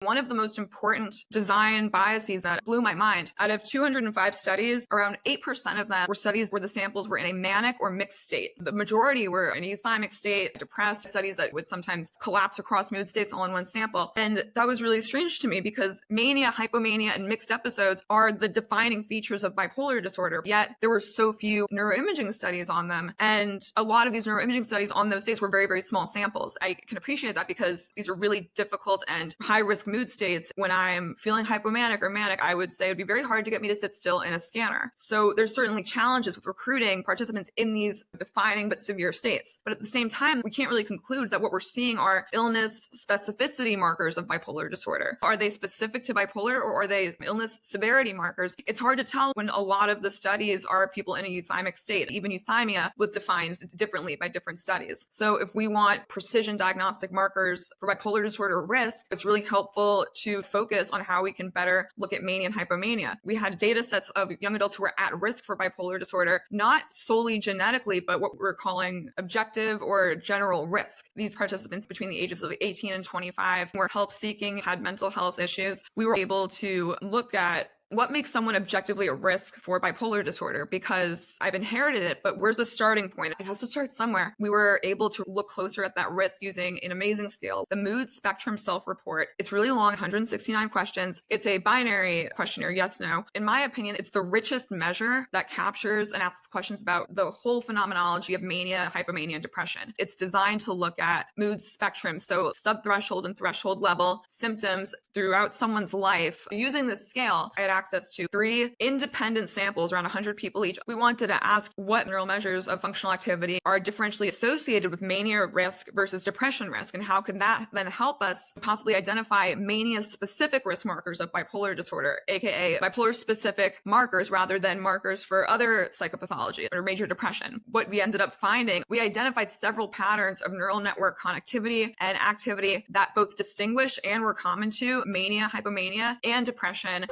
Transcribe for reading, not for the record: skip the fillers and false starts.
one of the most important design biases that blew my mind. Out of 205 studies, around 8% of them were studies where the samples were in a manic or mixed state. The majority were in a euthymic state, depressed, studies that would sometimes collapse across mood states all in one sample. And that was really strange to me because mania, hypomania, and mixed episodes are the defining features of bipolar disorder. Yet there were so few neuroimaging studies on them. And a lot of these neuroimaging studies on those states were very, very small samples. I can appreciate that because these are really difficult and high risk mood states. When I'm feeling hypomanic or manic, I would say it would be very hard to get me to sit still in a scanner. So there's certainly challenges with recruiting participants in these defining but severe states. But at the same time, we can't really conclude that what we're seeing are illness specificity markers of bipolar disorder. Are they specific to bipolar or are they illness severity markers? It's hard to tell when a lot of the studies are people in a euthymic state. Even euthymia was defined differently by different studies. So if we want precision diagnostic markers for bipolar disorder risk, it's really helpful to focus on how we can better look at mania and hypomania. We had data sets of young adults who were at risk for bipolar disorder, not solely genetically, but what we're calling objective or general risk. These participants between the ages of 18 and 25 were help seeking, had mental health issues. We were able to look at what makes someone objectively at risk for bipolar disorder? Because I've inherited it, but where's the starting point? It has to start somewhere. We were able to look closer at that risk using an amazing scale, the Mood Spectrum Self-Report. It's really long, 169 questions. It's a binary questionnaire, yes, no. In my opinion, it's the richest measure that captures and asks questions about the whole phenomenology of mania, hypomania, and depression. It's designed to look at mood spectrum, so subthreshold and threshold level symptoms throughout someone's life. Using this scale, I had access to 3 independent samples, around 100 people each. We wanted to ask what neural measures of functional activity are differentially associated with mania risk versus depression risk, and how can that then help us possibly identify mania-specific risk markers of bipolar disorder, aka bipolar-specific markers rather than markers for other psychopathology or major depression. What we ended up finding, we identified several patterns of neural network connectivity and activity that both distinguish and were common to mania, hypomania, and depression.